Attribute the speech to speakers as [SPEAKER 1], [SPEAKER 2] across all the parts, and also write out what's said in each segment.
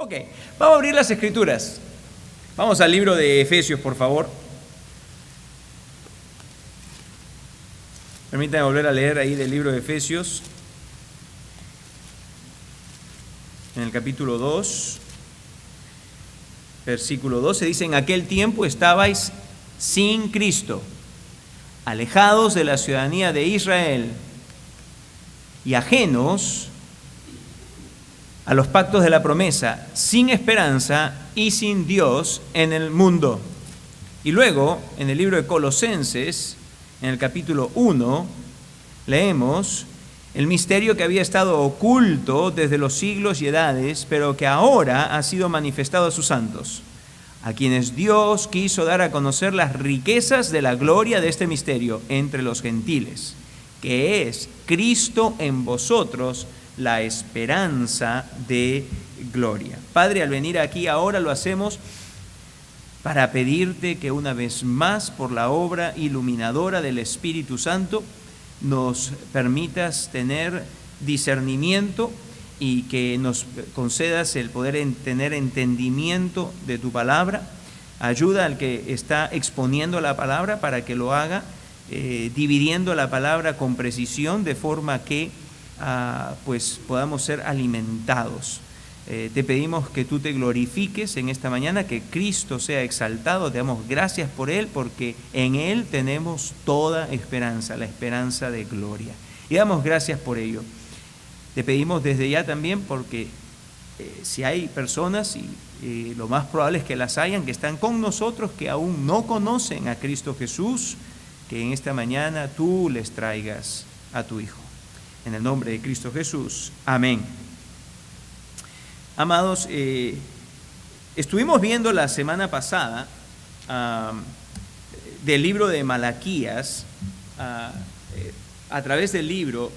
[SPEAKER 1] Ok, vamos a abrir las Escrituras. Vamos al libro de Efesios, por favor. Permítanme volver a leer ahí del libro de Efesios, en el capítulo 2, versículo 12, dice: en aquel tiempo estabais sin Cristo, alejados de la ciudadanía de Israel y ajenos a los pactos de la promesa, sin esperanza y sin Dios en el mundo. Y luego, en el libro de Colosenses, en el capítulo 1, leemos: el misterio que había estado oculto desde los siglos y edades, pero que ahora ha sido manifestado a sus santos, a quienes Dios quiso dar a conocer las riquezas de la gloria de este misterio entre los gentiles, que es Cristo en vosotros, la esperanza de gloria. Padre, al venir aquí ahora lo hacemos para pedirte que una vez más, por la obra iluminadora del Espíritu Santo, nos permitas tener discernimiento y que nos concedas el poder tener entendimiento de tu palabra. Ayuda al que está exponiendo la palabra para que lo haga dividiendo la palabra con precisión, de forma que pues podamos ser alimentados. Te pedimos que tú te glorifiques en esta mañana, que Cristo sea exaltado. Te damos gracias por Él, porque en Él tenemos toda esperanza, la esperanza de gloria. Y damos gracias por ello. Te pedimos desde ya también porque si hay personas, y lo más probable es que las hayan, que están con nosotros, que aún no conocen a Cristo Jesús, que en esta mañana tú les traigas a tu Hijo. En el nombre de Cristo Jesús. Amén. Amados, estuvimos viendo la semana pasada del libro de Malaquías, a través del libro,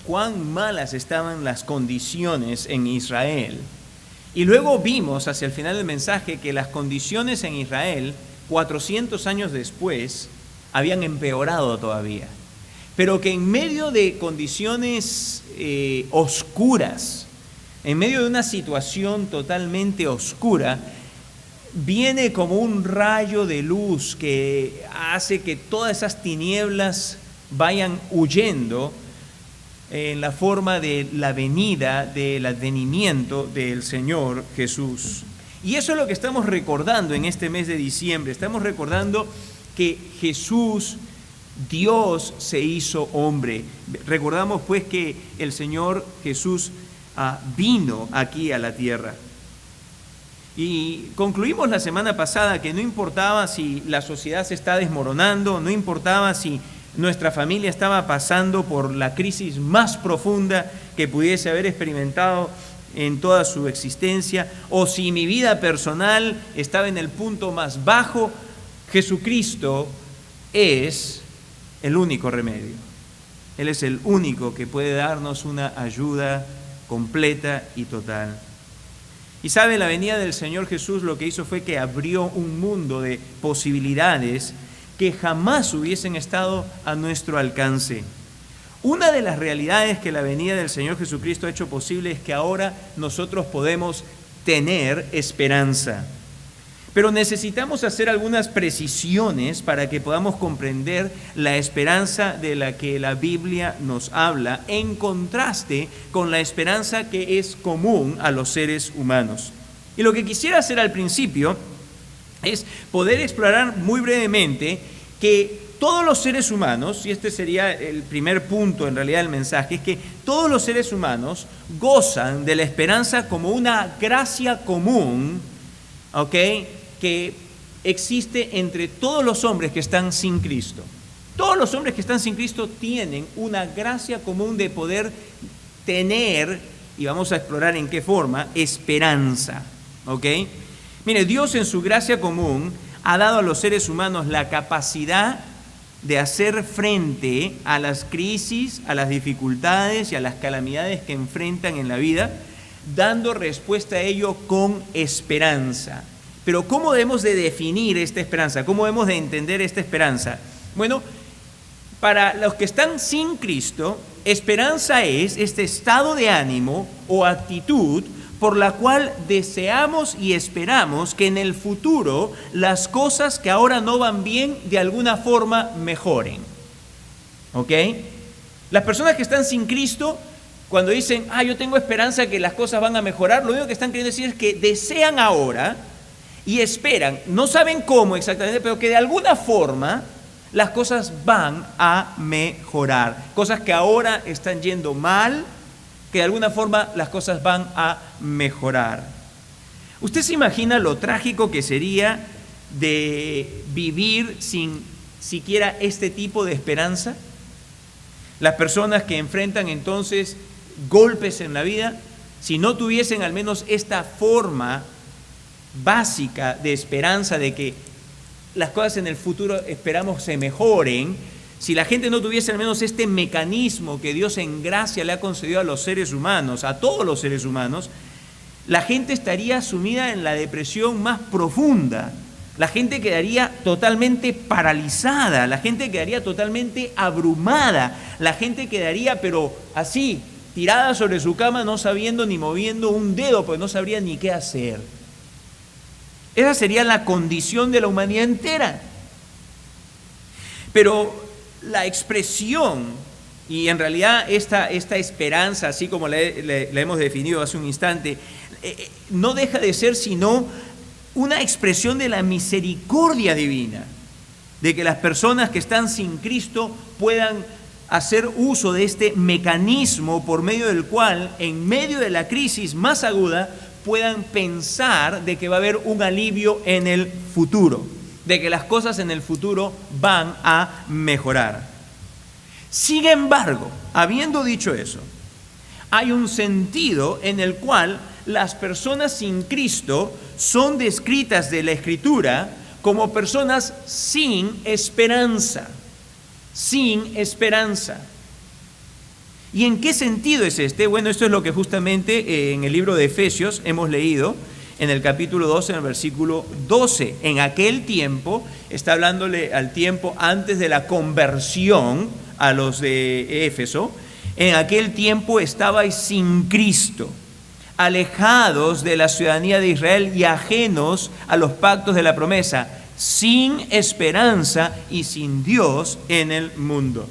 [SPEAKER 1] cuán malas estaban las condiciones en Israel. Y luego vimos hacia el final del mensaje que las condiciones en Israel, 400 años después, habían empeorado todavía. Pero que en medio de condiciones oscuras, en medio de una situación totalmente oscura, viene como un rayo de luz que hace que todas esas tinieblas vayan huyendo en la forma de la venida, del advenimiento del Señor Jesús. Y eso es lo que estamos recordando en este mes de diciembre. Estamos recordando que Jesús, Dios, se hizo hombre. Recordamos pues que el Señor Jesús vino aquí a la tierra. Y concluimos la semana pasada que no importaba si la sociedad se está desmoronando, no importaba si nuestra familia estaba pasando por la crisis más profunda que pudiese haber experimentado en toda su existencia, o si mi vida personal estaba en el punto más bajo. Jesucristo es el único remedio. Él es el único que puede darnos una ayuda completa y total. Y sabe, la venida del Señor Jesús lo que hizo fue que abrió un mundo de posibilidades que jamás hubiesen estado a nuestro alcance. Una de las realidades que la venida del Señor Jesucristo ha hecho posible es que ahora nosotros podemos tener esperanza. Pero necesitamos hacer algunas precisiones para que podamos comprender la esperanza de la que la Biblia nos habla, en contraste con la esperanza que es común a los seres humanos. Y lo que quisiera hacer al principio es poder explorar muy brevemente que todos los seres humanos, y este sería el primer punto en realidad del mensaje, es que todos los seres humanos gozan de la esperanza como una gracia común, ¿ok?, que existe entre todos los hombres que están sin Cristo. Todos los hombres que están sin Cristo tienen una gracia común de poder tener, y vamos a explorar en qué forma, esperanza. ¿Ok? Mire, Dios en su gracia común ha dado a los seres humanos la capacidad de hacer frente a las crisis, a las dificultades y a las calamidades que enfrentan en la vida, dando respuesta a ello con esperanza. Pero ¿cómo debemos de definir esta esperanza? ¿Cómo debemos de entender esta esperanza? Bueno, para los que están sin Cristo, esperanza es este estado de ánimo o actitud por la cual deseamos y esperamos que en el futuro las cosas que ahora no van bien de alguna forma mejoren. ¿Ok? Las personas que están sin Cristo, cuando dicen, yo tengo esperanza que las cosas van a mejorar, lo único que están queriendo decir es que desean ahora y esperan, no saben cómo exactamente, pero que de alguna forma las cosas van a mejorar. Cosas que ahora están yendo mal, que de alguna forma las cosas van a mejorar. ¿Usted se imagina lo trágico que sería de vivir sin siquiera este tipo de esperanza? Las personas que enfrentan entonces golpes en la vida, si no tuviesen al menos esta forma básica de esperanza de que las cosas en el futuro esperamos se mejoren, si la gente no tuviese al menos este mecanismo que Dios en gracia le ha concedido a los seres humanos, a todos los seres humanos, la gente estaría sumida en la depresión más profunda. La gente quedaría totalmente paralizada, la gente quedaría totalmente abrumada, la gente quedaría pero así, tirada sobre su cama, no sabiendo ni moviendo un dedo, pues no sabría ni qué hacer. Esa sería la condición de la humanidad entera. Pero la expresión, y en realidad esta esperanza, así como la hemos definido hace un instante, no deja de ser sino una expresión de la misericordia divina, de que las personas que están sin Cristo puedan hacer uso de este mecanismo por medio del cual, en medio de la crisis más aguda, puedan pensar de que va a haber un alivio en el futuro, de que las cosas en el futuro van a mejorar. Sin embargo, habiendo dicho eso, hay un sentido en el cual las personas sin Cristo son descritas de la Escritura como personas sin esperanza. Sin esperanza. ¿Y en qué sentido es este? Bueno, esto es lo que justamente en el libro de Efesios hemos leído en el capítulo 12, en el versículo 12. En aquel tiempo, está hablándole al tiempo antes de la conversión a los de Éfeso, en aquel tiempo estabais sin Cristo, alejados de la ciudadanía de Israel y ajenos a los pactos de la promesa, sin esperanza y sin Dios en el mundo.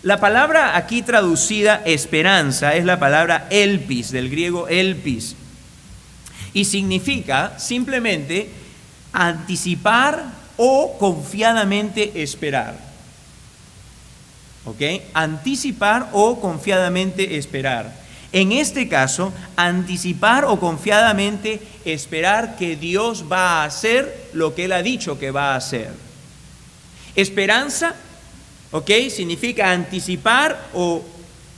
[SPEAKER 1] La palabra aquí traducida esperanza es la palabra elpis, del griego elpis, y significa simplemente anticipar o confiadamente esperar. ¿Ok? Anticipar o confiadamente esperar. En este caso, anticipar o confiadamente esperar que Dios va a hacer lo que Él ha dicho que va a hacer. Esperanza, ¿ok? Significa anticipar o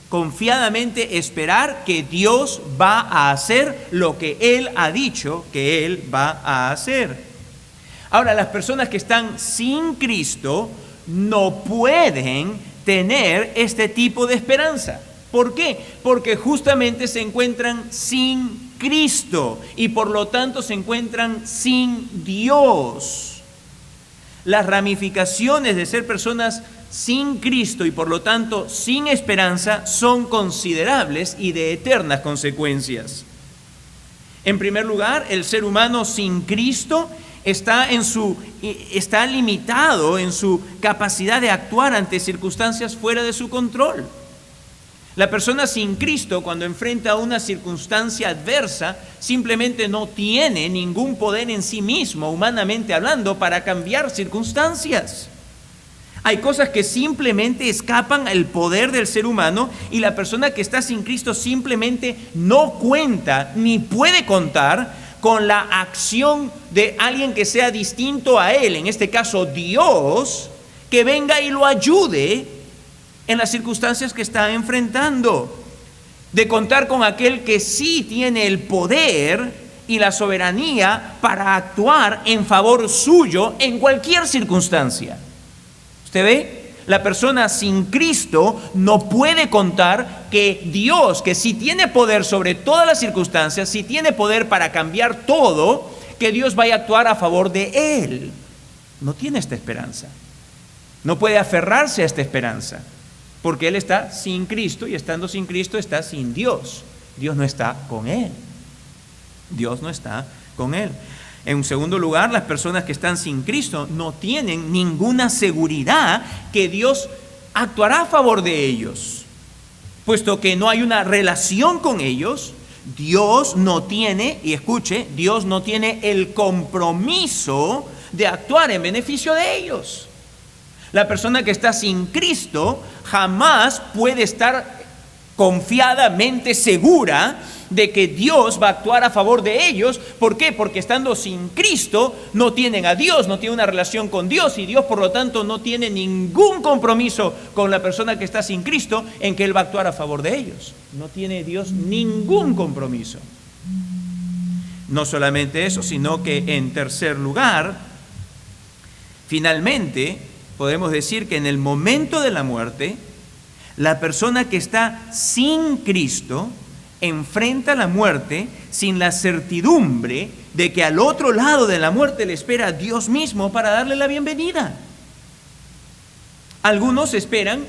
[SPEAKER 1] confiadamente esperar que Dios va a hacer lo que Él ha dicho que Él va a hacer. Ahora, las personas que están sin Cristo no pueden tener este tipo de esperanza. ¿Por qué? Porque justamente se encuentran sin Cristo y por lo tanto se encuentran sin Dios. Las ramificaciones de ser personas sin Cristo y por lo tanto sin esperanza son considerables y de eternas consecuencias. En primer lugar, el ser humano sin Cristo está limitado en su capacidad de actuar ante circunstancias fuera de su control. La persona sin Cristo, cuando enfrenta una circunstancia adversa, simplemente no tiene ningún poder en sí mismo, humanamente hablando, para cambiar circunstancias. Hay cosas que simplemente escapan al poder del ser humano y la persona que está sin Cristo simplemente no cuenta ni puede contar con la acción de alguien que sea distinto a él, en este caso Dios, que venga y lo ayude en las circunstancias que está enfrentando, de contar con aquel que sí tiene el poder y la soberanía para actuar en favor suyo en cualquier circunstancia. ¿Usted ve? La persona sin Cristo no puede contar que Dios, que sí tiene poder sobre todas las circunstancias, sí tiene poder para cambiar todo, que Dios vaya a actuar a favor de él. No tiene esta esperanza. No puede aferrarse a esta esperanza. Porque él está sin Cristo y estando sin Cristo está sin Dios. Dios no está con él. Dios no está con él. En segundo lugar, las personas que están sin Cristo no tienen ninguna seguridad que Dios actuará a favor de ellos. Puesto que no hay una relación con ellos, Dios no tiene, y escuche, Dios no tiene el compromiso de actuar en beneficio de ellos. La persona que está sin Cristo jamás puede estar confiadamente segura de que Dios va a actuar a favor de ellos. ¿Por qué? Porque estando sin Cristo no tienen a Dios, no tienen una relación con Dios, y Dios por lo tanto no tiene ningún compromiso con la persona que está sin Cristo en que Él va a actuar a favor de ellos. No tiene Dios ningún compromiso. No solamente eso, sino que en tercer lugar, finalmente podemos decir que en el momento de la muerte, la persona que está sin Cristo enfrenta la muerte sin la certidumbre de que al otro lado de la muerte le espera Dios mismo para darle la bienvenida. Algunos esperan,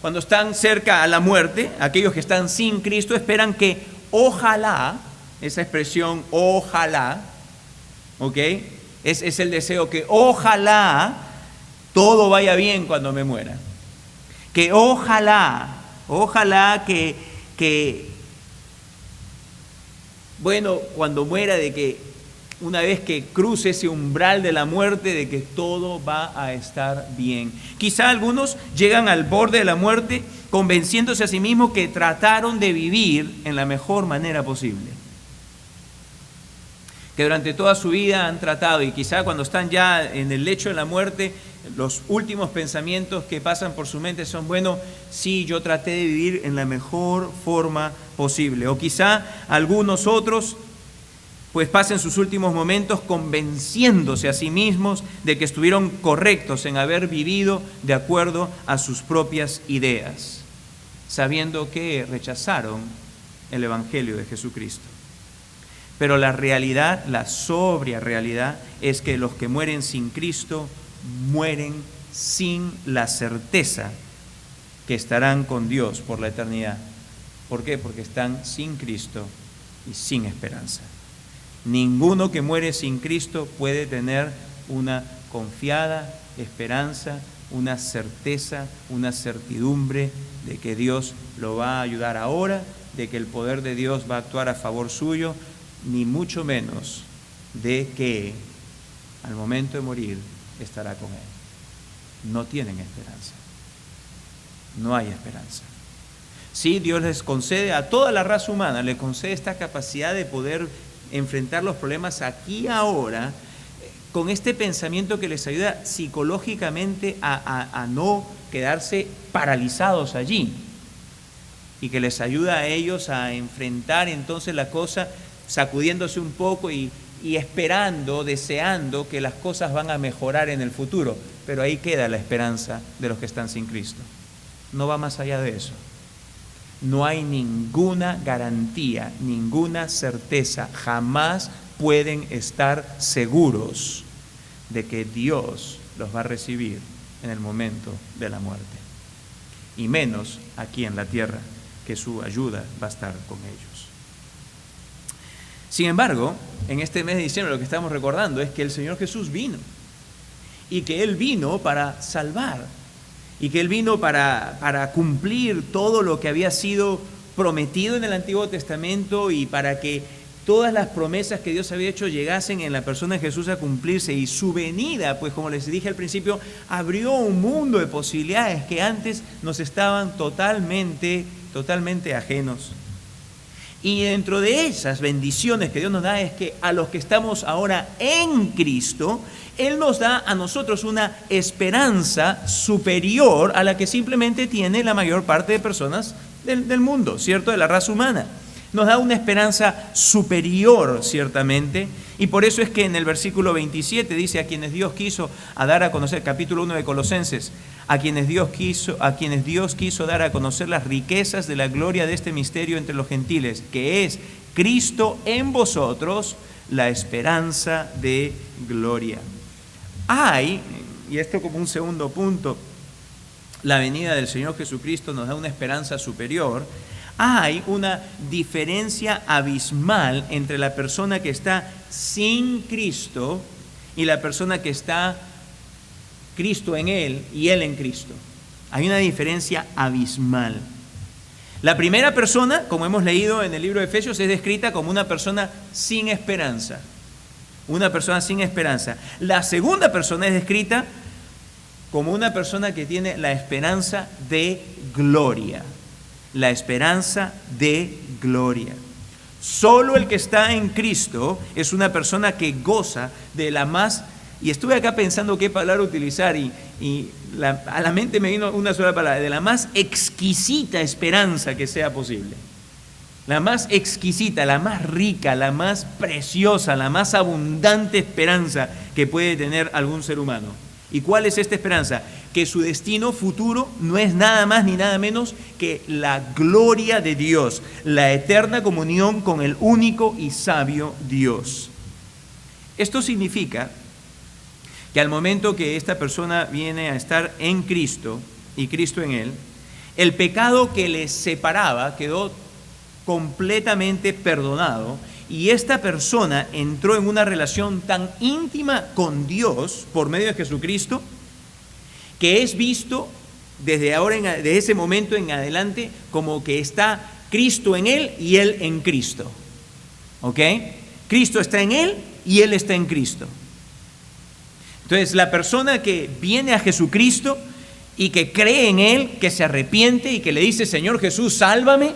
[SPEAKER 1] cuando están cerca a la muerte, aquellos que están sin Cristo esperan que ojalá, esa expresión ojalá, ¿ok? Es el deseo que ojalá todo vaya bien cuando me muera. Que ojalá que bueno, cuando muera, de que una vez que cruce ese umbral de la muerte, de que todo va a estar bien. Quizá algunos llegan al borde de la muerte convenciéndose a sí mismos que trataron de vivir en la mejor manera posible. Que durante toda su vida han tratado, y quizá cuando están ya en el lecho de la muerte, los últimos pensamientos que pasan por su mente son, bueno, sí, yo traté de vivir en la mejor forma posible. O quizá algunos otros pues pasen sus últimos momentos convenciéndose a sí mismos de que estuvieron correctos en haber vivido de acuerdo a sus propias ideas, sabiendo que rechazaron el Evangelio de Jesucristo. Pero la realidad, la sobria realidad, es que los que mueren sin Cristo mueren sin la certeza que estarán con Dios por la eternidad. ¿Por qué? Porque están sin Cristo y sin esperanza. Ninguno que muere sin Cristo puede tener una confiada esperanza, una certeza, una certidumbre de que Dios lo va a ayudar ahora, de que el poder de Dios va a actuar a favor suyo, ni mucho menos de que al momento de morir estará con Él. No tienen esperanza. No hay esperanza. Sí, Dios les concede a toda la raza humana, le concede esta capacidad de poder enfrentar los problemas aquí ahora, con este pensamiento que les ayuda psicológicamente a no quedarse paralizados allí, y que les ayuda a ellos a enfrentar entonces la cosa sacudiéndose un poco y esperando, deseando que las cosas van a mejorar en el futuro. Pero ahí queda la esperanza de los que están sin Cristo. No va más allá de eso. No hay ninguna garantía, ninguna certeza. Jamás pueden estar seguros de que Dios los va a recibir en el momento de la muerte. Y menos aquí en la tierra, que su ayuda va a estar con ellos. Sin embargo, en este mes de diciembre lo que estamos recordando es que el Señor Jesús vino, y que Él vino para salvar, y que Él vino para cumplir todo lo que había sido prometido en el Antiguo Testamento, y para que todas las promesas que Dios había hecho llegasen en la persona de Jesús a cumplirse. Y su venida, pues como les dije al principio, abrió un mundo de posibilidades que antes nos estaban totalmente ajenos. Y dentro de esas bendiciones que Dios nos da es que a los que estamos ahora en Cristo, Él nos da a nosotros una esperanza superior a la que simplemente tiene la mayor parte de personas del mundo, ¿cierto? De la raza humana. Nos da una esperanza superior, ciertamente, y por eso es que en el versículo 27 dice: a quienes Dios quiso dar a conocer, capítulo 1 de Colosenses, a quienes Dios quiso dar a conocer las riquezas de la gloria de este misterio entre los gentiles, que es Cristo en vosotros, la esperanza de gloria. Hay, y esto como un segundo punto, la venida del Señor Jesucristo nos da una esperanza superior. Hay una diferencia abismal entre la persona que está sin Cristo y la persona que está Cristo en él y él en Cristo. Hay una diferencia abismal. La primera persona, como hemos leído en el libro de Efesios, es descrita como una persona sin esperanza. Una persona sin esperanza. La segunda persona es descrita como una persona que tiene la esperanza de gloria. La esperanza de gloria. Solo el que está en Cristo es una persona que goza de la más... Y estuve acá pensando qué palabra utilizar y a la mente me vino una sola palabra, de la más exquisita esperanza que sea posible. La más exquisita, la más rica, la más preciosa, la más abundante esperanza que puede tener algún ser humano. ¿Y cuál es esta esperanza? Que su destino futuro no es nada más ni nada menos que la gloria de Dios, la eterna comunión con el único y sabio Dios. Esto significa que al momento que esta persona viene a estar en Cristo y Cristo en él, el pecado que les separaba quedó completamente perdonado y esta persona entró en una relación tan íntima con Dios por medio de Jesucristo que es visto desde ahora, de ese momento en adelante, como que está Cristo en él y él en Cristo. ¿Ok? Cristo está en él y él está en Cristo. Entonces, la persona que viene a Jesucristo y que cree en él, que se arrepiente y que le dice, Señor Jesús, sálvame,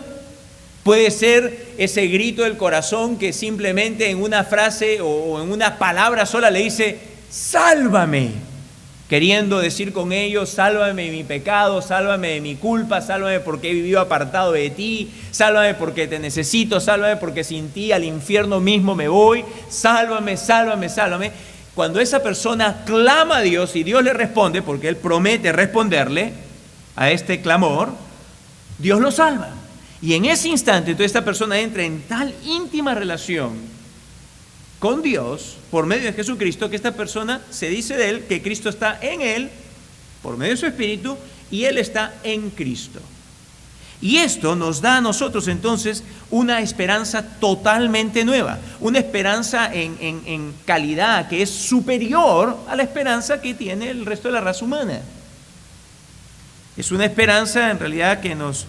[SPEAKER 1] puede ser ese grito del corazón que simplemente en una frase o en una palabra sola le dice, sálvame, queriendo decir con ellos, sálvame de mi pecado, sálvame de mi culpa, sálvame porque he vivido apartado de ti, sálvame porque te necesito, sálvame porque sin ti al infierno mismo me voy, sálvame, sálvame, sálvame. Cuando esa persona clama a Dios y Dios le responde, porque Él promete responderle a este clamor, Dios lo salva. Y en ese instante, entonces esta persona entra en tal íntima relación con Dios por medio de Jesucristo que esta persona se dice de él que Cristo está en él por medio de su Espíritu y él está en Cristo. Y esto nos da a nosotros entonces una esperanza totalmente nueva, una esperanza en calidad que es superior a la esperanza que tiene el resto de la raza humana. Es una esperanza en realidad que nos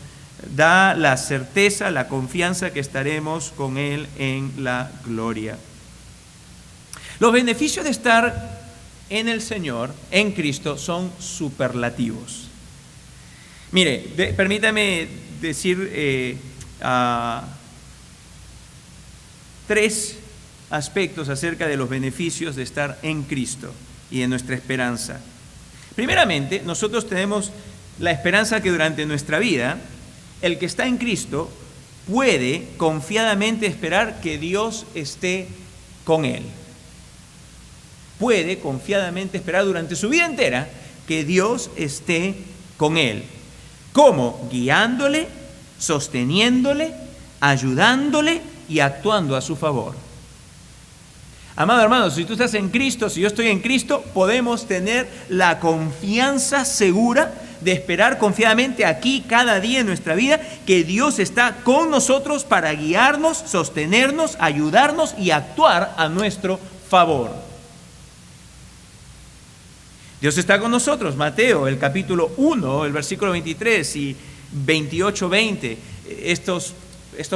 [SPEAKER 1] da la certeza, la confianza que estaremos con Él en la gloria. Los beneficios de estar en el Señor, en Cristo, son superlativos. Mire, permítame decir tres aspectos acerca de los beneficios de estar en Cristo y de nuestra esperanza. Primeramente, nosotros tenemos la esperanza que durante nuestra vida, el que está en Cristo puede confiadamente esperar que Dios esté con él. Puede confiadamente esperar durante su vida entera que Dios esté con él. ¿Cómo? Guiándole, sosteniéndole, ayudándole y actuando a su favor. Amado hermano, si tú estás en Cristo, si yo estoy en Cristo, podemos tener la confianza segura de esperar confiadamente aquí cada día en nuestra vida que Dios está con nosotros para guiarnos, sostenernos, ayudarnos y actuar a nuestro favor. Dios está con nosotros. Mateo, el capítulo 1, el versículo 23 y 28-20. Estos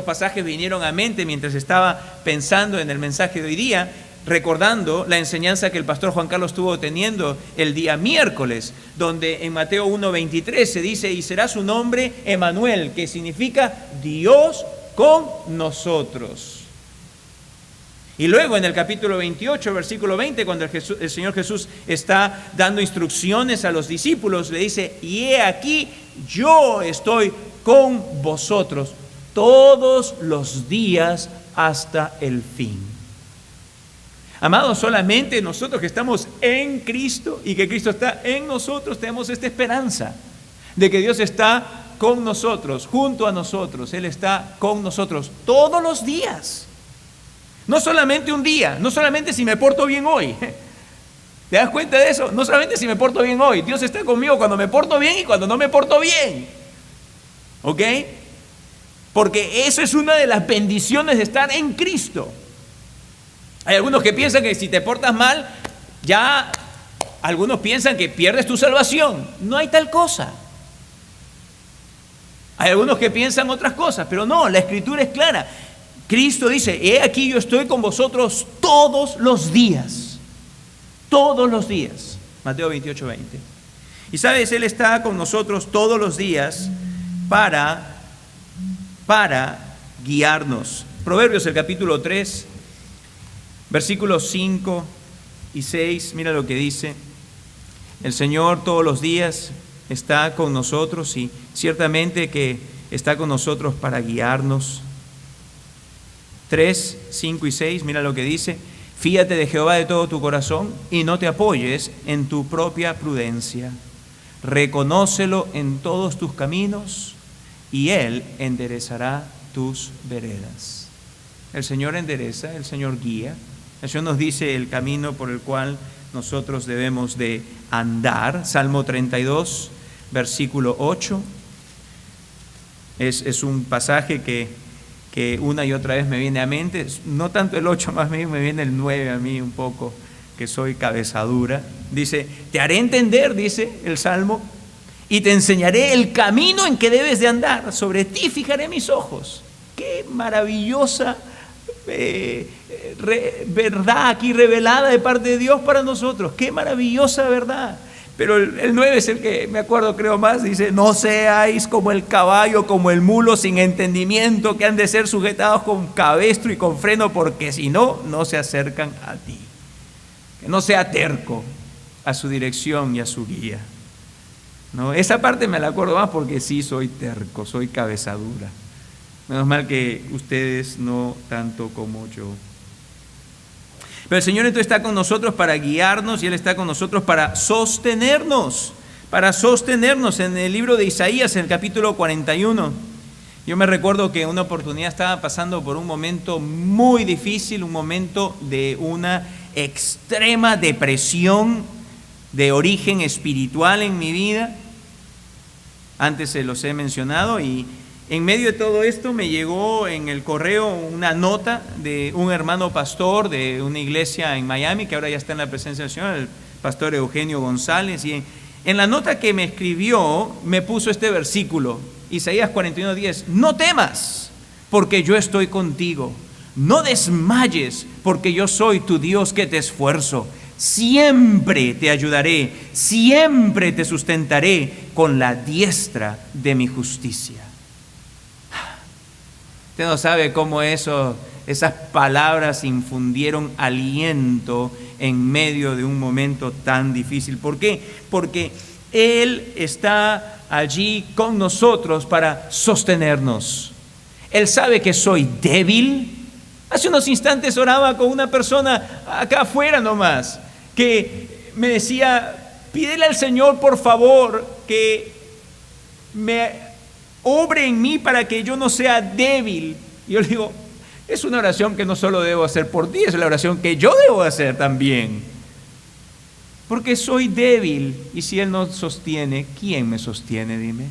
[SPEAKER 1] pasajes vinieron a mente mientras estaba pensando en el mensaje de hoy día, recordando la enseñanza que el pastor Juan Carlos estuvo teniendo el día miércoles, donde en Mateo 1:23 se dice, y será su nombre Emmanuel, que significa Dios con nosotros. Y luego en el capítulo 28, versículo 20, cuando el Señor Jesús está dando instrucciones a los discípulos, le dice, y he aquí, yo estoy con vosotros todos los días hasta el fin. Amados, solamente nosotros que estamos en Cristo y que Cristo está en nosotros, tenemos esta esperanza de que Dios está con nosotros, junto a nosotros. Él está con nosotros todos los días. No solamente un día, no solamente si me porto bien hoy. ¿Te das cuenta de eso? No solamente si me porto bien hoy. Dios está conmigo cuando me porto bien y cuando no me porto bien. ¿Ok? Porque eso es una de las bendiciones de estar en Cristo. Hay algunos que piensan que si te portas mal, ya algunos piensan que pierdes tu salvación. No hay tal cosa. Hay algunos que piensan otras cosas, pero no, la Escritura es clara. Cristo dice, he aquí yo estoy con vosotros todos los días. Todos los días. Mateo 28:20. Y sabes, Él está con nosotros todos los días para guiarnos. Proverbios, el capítulo 3, versículos 5 y 6, mira lo que dice. El Señor todos los días está con nosotros y ciertamente que está con nosotros para guiarnos. 3, 5 y 6, mira lo que dice. Fíate de Jehová de todo tu corazón y no te apoyes en tu propia prudencia. Reconócelo en todos tus caminos y Él enderezará tus veredas. El Señor endereza, el Señor guía. El Señor nos dice el camino por el cual nosotros debemos de andar. Salmo 32, versículo 8. Es un pasaje que una y otra vez me viene a mente. No tanto el 8, más bien me viene el 9 a mí un poco, que soy cabezadura. Dice, te haré entender, dice el Salmo, y te enseñaré el camino en que debes de andar. Sobre ti fijaré mis ojos. Qué maravillosa verdad aquí revelada de parte de Dios para nosotros. Qué maravillosa verdad. Pero el 9 es el que me acuerdo, creo más. Dice, no seáis como el caballo, como el mulo sin entendimiento, que han de ser sujetados con cabestro y con freno, porque si no, no se acercan a ti. Que no sea terco a su dirección y a su guía. No, esa parte me la acuerdo más porque sí soy terco, soy cabezadura. Menos mal que ustedes no tanto como yo. Pero el Señor entonces está con nosotros para guiarnos y Él está con nosotros para sostenernos. Para sostenernos. En el libro de Isaías, en el capítulo 41, yo me recuerdo que en una oportunidad estaba pasando por un momento muy difícil, un momento de una extrema depresión de origen espiritual en mi vida. Antes se los he mencionado y en medio de todo esto me llegó en el correo una nota de un hermano pastor de una iglesia en Miami, que ahora ya está en la presencia del Señor, el pastor Eugenio González, y en la nota que me escribió me puso este versículo, Isaías 41:10, no temas, porque yo estoy contigo, no desmayes, porque yo soy tu Dios que te esfuerzo, siempre te ayudaré, siempre te sustentaré con la diestra de mi justicia. Usted no sabe cómo esas palabras infundieron aliento en medio de un momento tan difícil. ¿Por qué? Porque Él está allí con nosotros para sostenernos. Él sabe que soy débil. Hace unos instantes oraba con una persona acá afuera nomás, que me decía, pídele al Señor por favor que me obre en mí para que yo no sea débil. Y yo le digo, es una oración que no solo debo hacer por ti, es la oración que yo debo hacer también. Porque soy débil. Y si Él no sostiene, ¿quién me sostiene? Dime.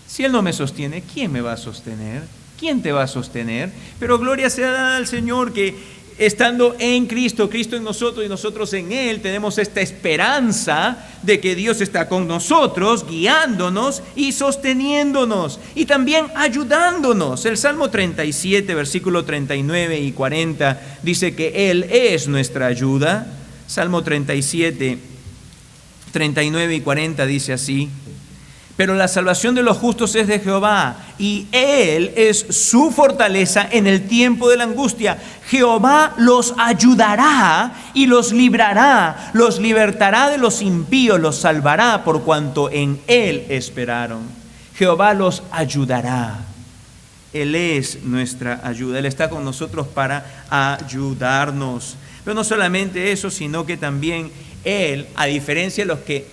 [SPEAKER 1] Si Él no me sostiene, ¿quién me va a sostener? ¿Quién te va a sostener? Pero gloria sea dada al Señor que estando en Cristo, Cristo en nosotros y nosotros en Él, tenemos esta esperanza de que Dios está con nosotros, guiándonos y sosteniéndonos y también ayudándonos. El Salmo 37, versículo 39 y 40 dice que Él es nuestra ayuda. Salmo 37, 39 y 40 dice así: pero la salvación de los justos es de Jehová, y Él es su fortaleza en el tiempo de la angustia. Jehová los ayudará y los librará, los libertará de los impíos, los salvará por cuanto en Él esperaron. Jehová los ayudará. Él es nuestra ayuda. Él está con nosotros para ayudarnos. Pero no solamente eso, sino que también Él, a diferencia de los que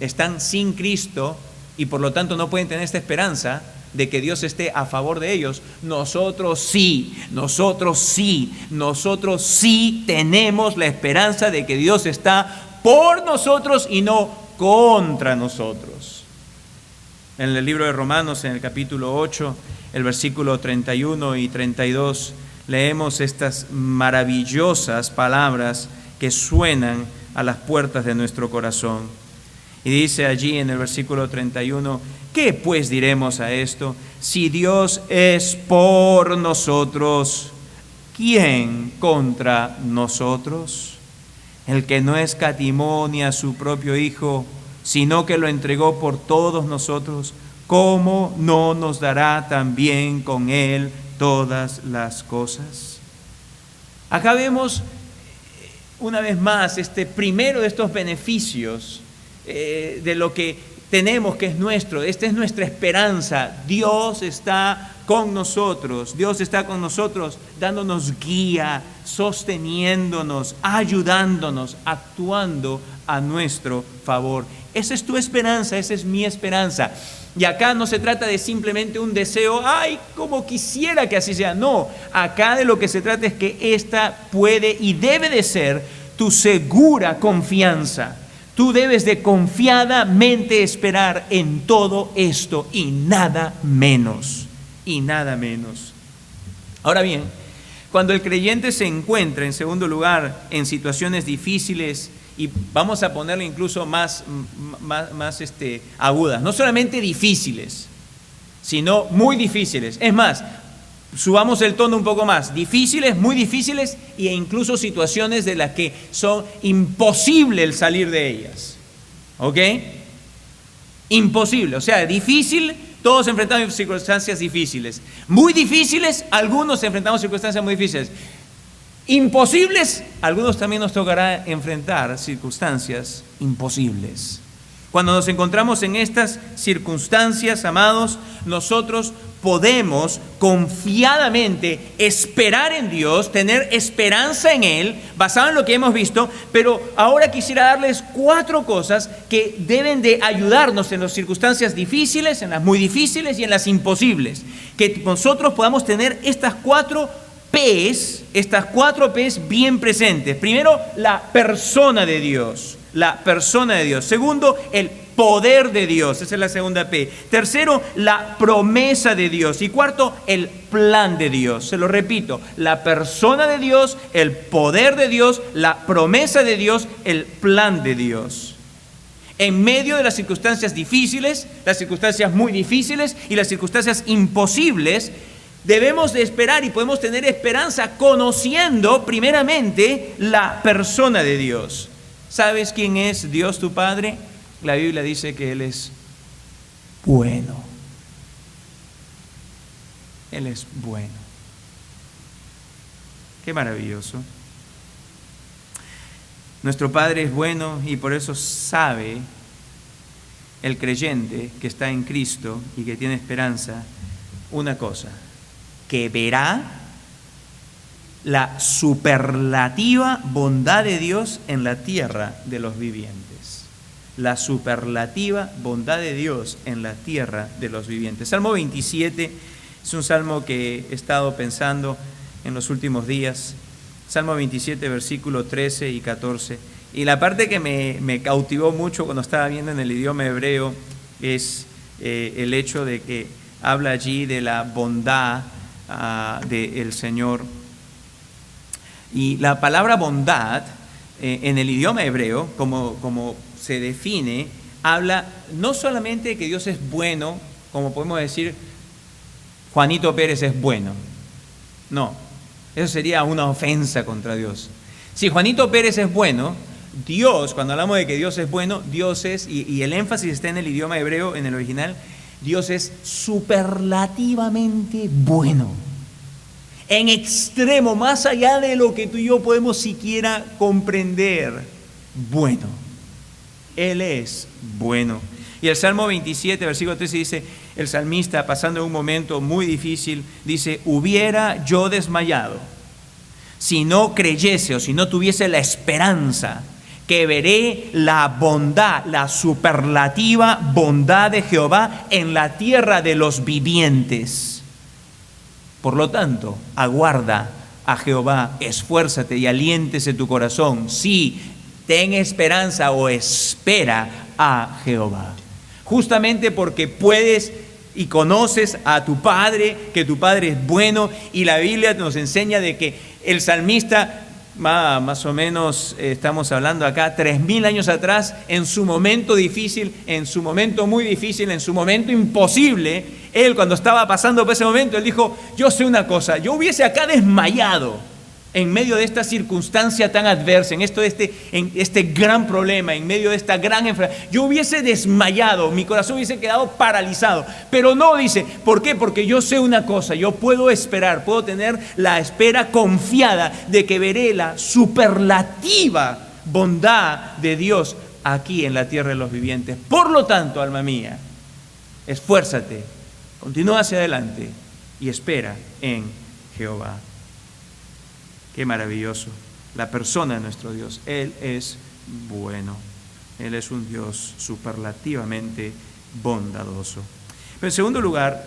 [SPEAKER 1] están sin Cristo, y por lo tanto no pueden tener esta esperanza de que Dios esté a favor de ellos, nosotros sí tenemos la esperanza de que Dios está por nosotros y no contra nosotros. En el libro de Romanos, en el capítulo 8, el versículo 31 y 32, leemos estas maravillosas palabras que suenan a las puertas de nuestro corazón. Y dice allí en el versículo 31, ¿qué pues diremos a esto? Si Dios es por nosotros, ¿quién contra nosotros? El que no escatimó ni a su propio Hijo, sino que lo entregó por todos nosotros, ¿cómo no nos dará también con Él todas las cosas? Acá vemos una vez más este primero de estos beneficios de lo que tenemos, que es nuestro. Esta es nuestra esperanza. Dios está con nosotros. Dios está con nosotros dándonos guía, sosteniéndonos, ayudándonos, actuando a nuestro favor. Esa es tu esperanza, esa es mi esperanza. Y acá no se trata de simplemente un deseo, ay, como quisiera que así sea. No, acá de lo que se trata es que esta puede y debe de ser tu segura confianza. Tú debes de confiadamente esperar en todo esto y nada menos, y nada menos. Ahora bien, cuando el creyente se encuentra, en segundo lugar, en situaciones difíciles, y vamos a ponerle incluso más agudas, no solamente difíciles, sino muy difíciles. Es más, subamos el tono un poco más, difíciles, muy difíciles e incluso situaciones de las que son imposible el salir de ellas. ¿Ok? Imposible, o sea, difícil, todos enfrentamos circunstancias difíciles. Muy difíciles, algunos enfrentamos circunstancias muy difíciles. Imposibles, algunos también nos tocará enfrentar circunstancias imposibles. Cuando nos encontramos en estas circunstancias, amados, nosotros podemos confiadamente esperar en Dios, tener esperanza en Él, basado en lo que hemos visto, pero ahora quisiera darles 4 cosas que deben de ayudarnos en las circunstancias difíciles, en las muy difíciles y en las imposibles. Que nosotros podamos tener estas 4 P's bien presentes. Primero, la persona de Dios. La persona de Dios. Segundo, el poder de Dios. Esa es la segunda P. Tercero, la promesa de Dios. Y cuarto, el plan de Dios. Se lo repito, la persona de Dios, el poder de Dios, la promesa de Dios, el plan de Dios. En medio de las circunstancias difíciles, las circunstancias muy difíciles y las circunstancias imposibles, debemos de esperar y podemos tener esperanza conociendo primeramente la persona de Dios. ¿Sabes quién es Dios tu Padre? La Biblia dice que Él es bueno. Él es bueno. Qué maravilloso. Nuestro Padre es bueno y por eso sabe el creyente que está en Cristo y que tiene esperanza una cosa, que verá la superlativa bondad de Dios en la tierra de los vivientes. La superlativa bondad de Dios en la tierra de los vivientes. Salmo 27 es un salmo que he estado pensando en los últimos días. Salmo 27, versículo 13 y 14. Y la parte que me cautivó mucho cuando estaba viendo en el idioma hebreo es el hecho de que habla allí de la bondad del Señor. Y la palabra bondad en el idioma hebreo, como se define, habla no solamente de que Dios es bueno, como podemos decir, Juanito Pérez es bueno. No, eso sería una ofensa contra Dios. Si Juanito Pérez es bueno, Dios, cuando hablamos de que Dios es bueno, Dios es, y el énfasis está en el idioma hebreo, en el original, Dios es superlativamente bueno. En extremo, más allá de lo que tú y yo podemos siquiera comprender, bueno. Él es bueno. Y el Salmo 27, versículo 13 dice, el salmista, pasando un momento muy difícil, dice, hubiera yo desmayado si no creyese o si no tuviese la esperanza que veré la bondad, la superlativa bondad de Jehová en la tierra de los vivientes. Por lo tanto, aguarda a Jehová, esfuérzate y aliéntese tu corazón. Sí, ten esperanza o espera a Jehová. Justamente porque puedes y conoces a tu Padre, que tu Padre es bueno, y la Biblia nos enseña de que el salmista, más o menos estamos hablando acá, 3000 años atrás, en su momento difícil, en su momento muy difícil, en su momento imposible, él cuando estaba pasando por ese momento, él dijo, yo sé una cosa, yo hubiese acá desmayado en medio de esta circunstancia tan adversa, en este gran problema, en medio de esta gran enfermedad, yo hubiese desmayado, mi corazón hubiese quedado paralizado. Pero no, dice, ¿por qué? Porque yo sé una cosa, yo puedo esperar, puedo tener la espera confiada de que veré la superlativa bondad de Dios aquí en la tierra de los vivientes. Por lo tanto, alma mía, esfuérzate, continúa hacia adelante y espera en Jehová. Qué maravilloso, la persona de nuestro Dios. Él es bueno, Él es un Dios superlativamente bondadoso. Pero en segundo lugar,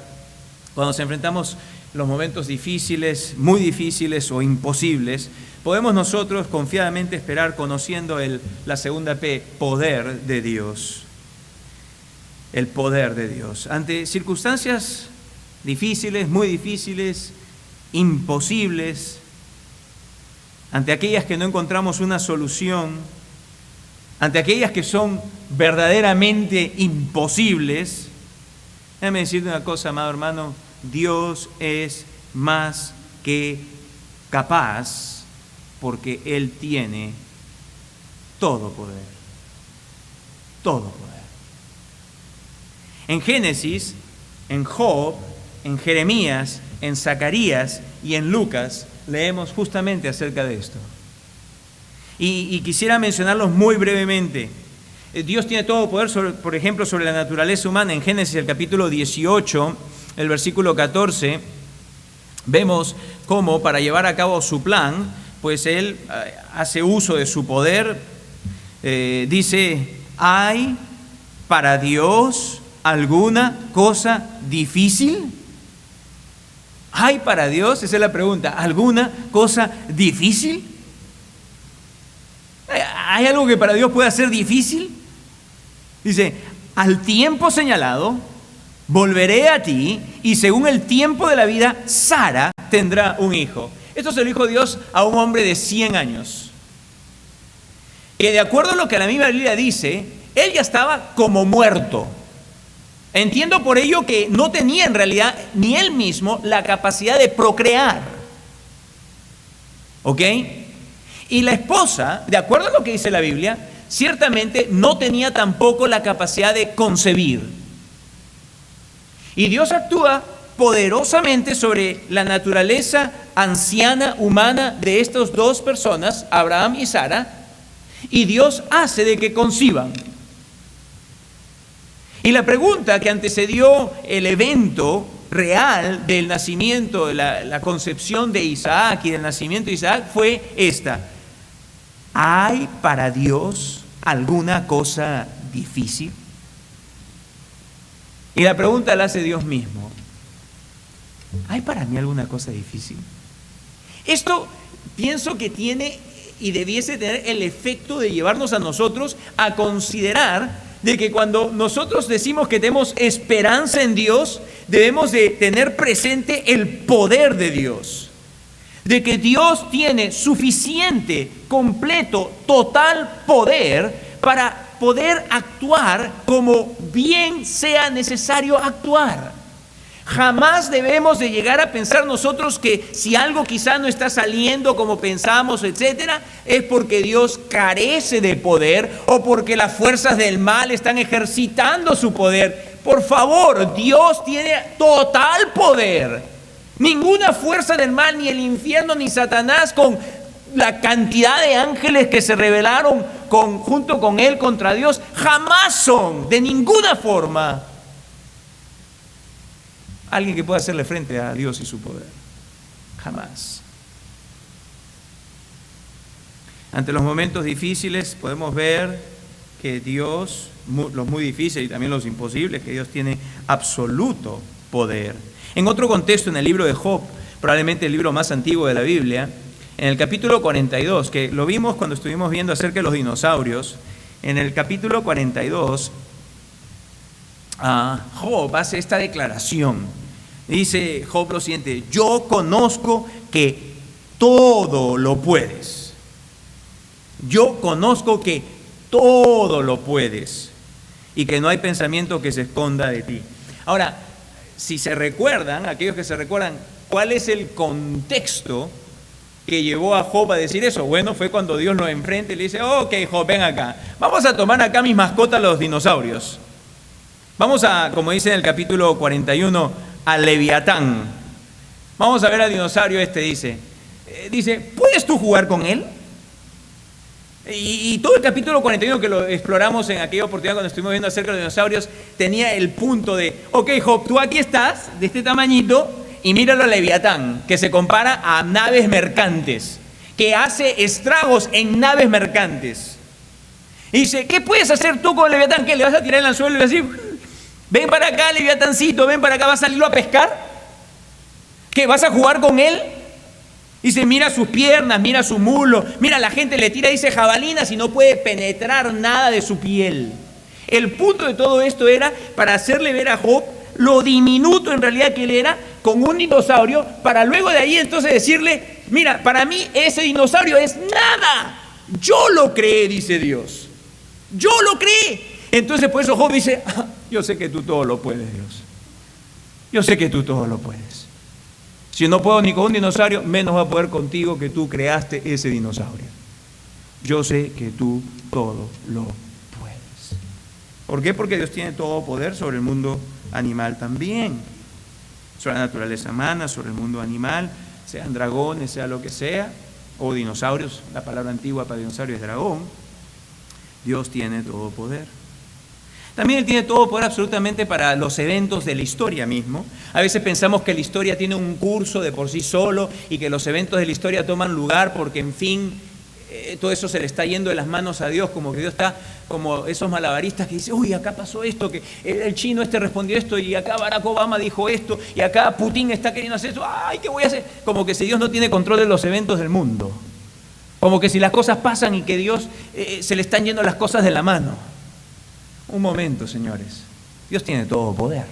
[SPEAKER 1] cuando nos enfrentamos los momentos difíciles, muy difíciles o imposibles, podemos nosotros confiadamente esperar conociendo la segunda P, poder de Dios. El poder de Dios. Ante circunstancias difíciles, muy difíciles, imposibles, ante aquellas que no encontramos una solución, ante aquellas que son verdaderamente imposibles, déjame decirte una cosa, amado hermano, Dios es más que capaz porque Él tiene todo poder, todo poder. En Génesis, en Job, en Jeremías, en Zacarías y en Lucas, leemos justamente acerca de esto. Y quisiera mencionarlos muy brevemente. Dios tiene todo poder, por ejemplo, sobre la naturaleza humana. En Génesis, el capítulo 18, el versículo 14, vemos cómo para llevar a cabo su plan, pues Él hace uso de su poder. Dice, ¿hay para Dios alguna cosa difícil? ¿Hay para Dios? Esa es la pregunta. ¿Alguna cosa difícil? ¿Hay algo que para Dios pueda ser difícil? Dice, al tiempo señalado, volveré a ti y según el tiempo de la vida, Sara tendrá un hijo. Esto se lo dijo Dios a un hombre de 100 años. Que de acuerdo a lo que la misma Biblia dice, él ya estaba como muerto. Entiendo por ello que no tenía en realidad ni él mismo la capacidad de procrear. ¿Ok? Y la esposa, de acuerdo a lo que dice la Biblia, ciertamente no tenía tampoco la capacidad de concebir. Y Dios actúa poderosamente sobre la naturaleza anciana humana de estas dos personas, Abraham y Sara, y Dios hace de que conciban. Y la pregunta que antecedió el evento real del nacimiento, de la concepción de Isaac y del nacimiento de Isaac fue esta: ¿hay para Dios alguna cosa difícil? Y la pregunta la hace Dios mismo: ¿hay para mí alguna cosa difícil? Esto pienso que tiene y debiese tener el efecto de llevarnos a nosotros a considerar de que cuando nosotros decimos que tenemos esperanza en Dios, debemos de tener presente el poder de Dios. De que Dios tiene suficiente, completo, total poder para poder actuar como bien sea necesario actuar. Jamás debemos de llegar a pensar nosotros que si algo quizá no está saliendo como pensamos, etcétera, es porque Dios carece de poder o porque las fuerzas del mal están ejercitando su poder. Por favor, Dios tiene total poder. Ninguna fuerza del mal, ni el infierno, ni Satanás, con la cantidad de ángeles que se rebelaron junto con él contra Dios, jamás son, de ninguna forma, alguien que pueda hacerle frente a Dios y su poder. Jamás. Ante los momentos difíciles podemos ver que Dios, los muy difíciles y también los imposibles, que Dios tiene absoluto poder. En otro contexto, en el libro de Job, probablemente el libro más antiguo de la Biblia, en el capítulo 42, que lo vimos cuando estuvimos viendo acerca de los dinosaurios, en el capítulo 42, Job hace esta declaración. Dice Job lo siguiente: yo conozco que todo lo puedes. Yo conozco que todo lo puedes y que no hay pensamiento que se esconda de ti. Ahora, si se recuerdan, aquellos que se recuerdan, ¿cuál es el contexto que llevó a Job a decir eso? Bueno, fue cuando Dios lo enfrenta y le dice: ok, Job, ven acá, vamos a tomar acá mis mascotas, los dinosaurios. Vamos a, como dice en el capítulo 41, al Leviatán. Vamos a ver al dinosaurio dice, ¿puedes tú jugar con él? Y todo el capítulo 41 que lo exploramos en aquella oportunidad cuando estuvimos viendo acerca de los dinosaurios, tenía el punto de: ok, Job, tú aquí estás, de este tamañito, y míralo al Leviatán, que se compara a naves mercantes, que hace estragos en naves mercantes. Y dice: ¿qué puedes hacer tú con el Leviatán? ¿Qué, le vas a tirar el anzuelo y vas a decir: ven para acá, Leviatancito, ven para acá, vas a salirlo a pescar? ¿Qué, vas a jugar con él? Dice: mira sus piernas, mira su muslo, mira, la gente le tira, dice, jabalinas y no puede penetrar nada de su piel. El punto de todo esto era para hacerle ver a Job lo diminuto en realidad que él era con un dinosaurio, para luego de ahí entonces decirle: mira, para mí ese dinosaurio es nada. Yo lo creé, dice Dios. Yo lo creé. Entonces por eso Job dice: yo sé que tú todo lo puedes, Dios. Yo sé que tú todo lo puedes. Si no puedo ni con un dinosaurio, menos va a poder contigo, que tú creaste ese dinosaurio. Yo sé que tú todo lo puedes. ¿Por qué? Porque Dios tiene todo poder sobre el mundo animal también. Sobre la naturaleza humana, sobre el mundo animal, sean dragones, sea lo que sea, o dinosaurios. La palabra antigua para dinosaurio es dragón. Dios tiene todo poder. También Él tiene todo poder absolutamente para los eventos de la historia mismo. A veces pensamos que la historia tiene un curso de por sí solo y que los eventos de la historia toman lugar porque, en fin, todo eso se le está yendo de las manos a Dios, como que Dios está como esos malabaristas que dicen: uy, acá pasó esto, que el chino respondió esto, y acá Barack Obama dijo esto, y acá Putin está queriendo hacer esto. Ay, ¿qué voy a hacer? Como que si Dios no tiene control de los eventos del mundo. Como que si las cosas pasan y que Dios se le están yendo las cosas de la mano. Un momento, señores. Dios tiene todo poder.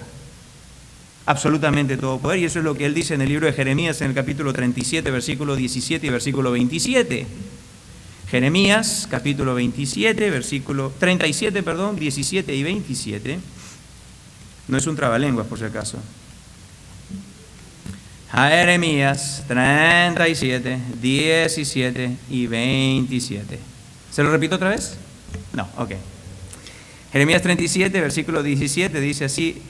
[SPEAKER 1] Absolutamente todo poder. Y eso es lo que Él dice en el libro de Jeremías, en el capítulo 37, versículo 17 y versículo 27. Jeremías, capítulo 27, versículo 37, 17 y 27. No es un trabalenguas, por si acaso. Jeremías 37, 17 y 27. ¿Se lo repito otra vez? No, ok. Jeremías 37, versículo 17, dice así: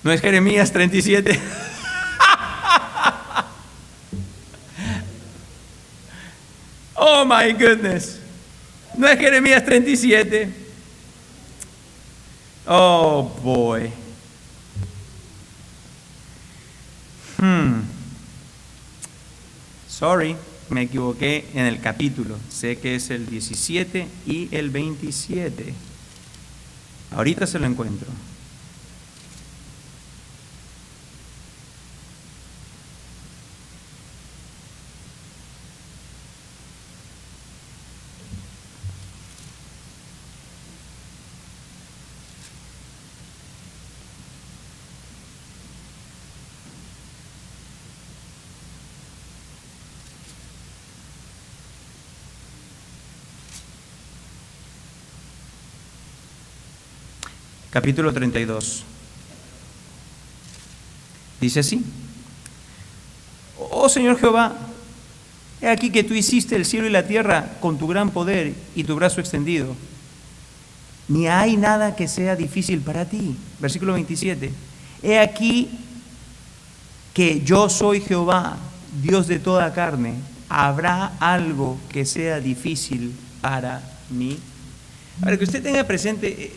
[SPEAKER 1] ¿no es Jeremías 37? Oh my goodness. ¿No es Jeremías 37? Oh boy. Sorry, me equivoqué en el capítulo. Sé que es el 17 y el 27. Ahorita se lo encuentro. Capítulo 32. Dice así: oh Señor Jehová, he aquí que tú hiciste el cielo y la tierra con tu gran poder y tu brazo extendido. Ni hay nada que sea difícil para ti. Versículo 27. He aquí que yo soy Jehová, Dios de toda carne. ¿Habrá algo que sea difícil para mí? Para que usted tenga presente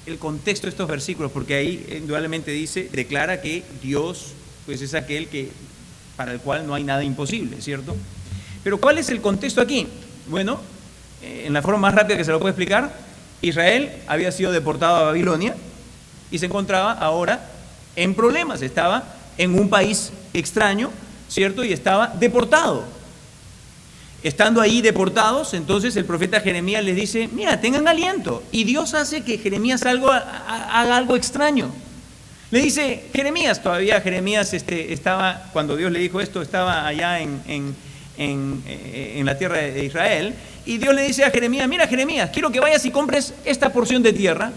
[SPEAKER 1] el contexto de estos versículos, porque ahí indudablemente declara que Dios pues es aquel para el cual no hay nada imposible, ¿cierto? Pero ¿cuál es el contexto aquí? Bueno, en la forma más rápida que se lo puedo explicar, Israel había sido deportado a Babilonia y se encontraba ahora en problemas. Estaba en un país extraño, ¿cierto? Y estaba deportado. Estando ahí deportados, entonces el profeta Jeremías les dice, mira, tengan aliento. Y Dios hace que Jeremías haga algo extraño. Le dice, Jeremías, todavía Jeremías estaba, cuando Dios le dijo esto, estaba allá en la tierra de Israel, y Dios le dice a Jeremías, mira Jeremías, quiero que vayas y compres esta porción de tierra.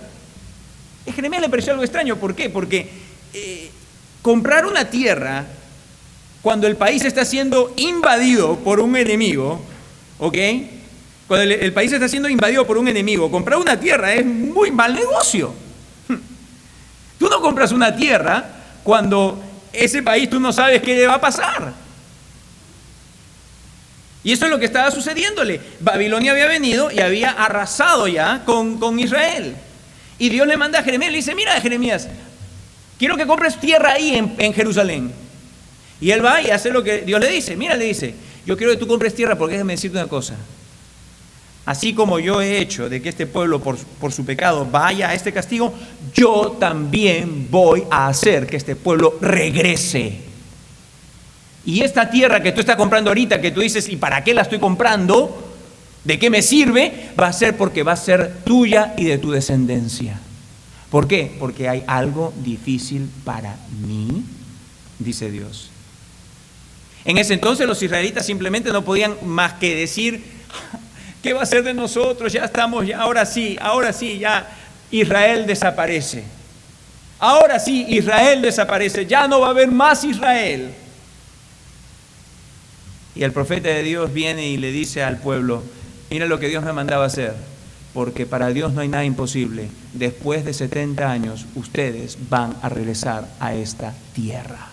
[SPEAKER 1] A Jeremías le pareció algo extraño, ¿por qué? Porque comprar una tierra cuando el país está siendo invadido por un enemigo, ¿ok? Cuando el país está siendo invadido por un enemigo, comprar una tierra es muy mal negocio. Tú no compras una tierra cuando ese país tú no sabes qué le va a pasar. Y eso es lo que estaba sucediéndole. Babilonia había venido y había arrasado ya con Israel. Y Dios le manda a Jeremías, le dice, mira Jeremías, quiero que compres tierra ahí en Jerusalén. Y él va y hace lo que Dios le dice. Mira, le dice, yo quiero que tú compres tierra porque déjame decirte una cosa. Así como yo he hecho de que este pueblo por su pecado vaya a este castigo, yo también voy a hacer que este pueblo regrese. Y esta tierra que tú estás comprando ahorita, que tú dices, ¿y para qué la estoy comprando? ¿De qué me sirve? Va a ser porque va a ser tuya y de tu descendencia. ¿Por qué? Porque hay algo difícil para mí, dice Dios. En ese entonces los israelitas simplemente no podían más que decir, ¿qué va a ser de nosotros? Ya estamos, ya, ahora sí, ya Israel desaparece. Ahora sí, Israel desaparece, ya no va a haber más Israel. Y el profeta de Dios viene y le dice al pueblo, mira lo que Dios me mandaba hacer, porque para Dios no hay nada imposible. Después de 70 años, ustedes van a regresar a esta tierra.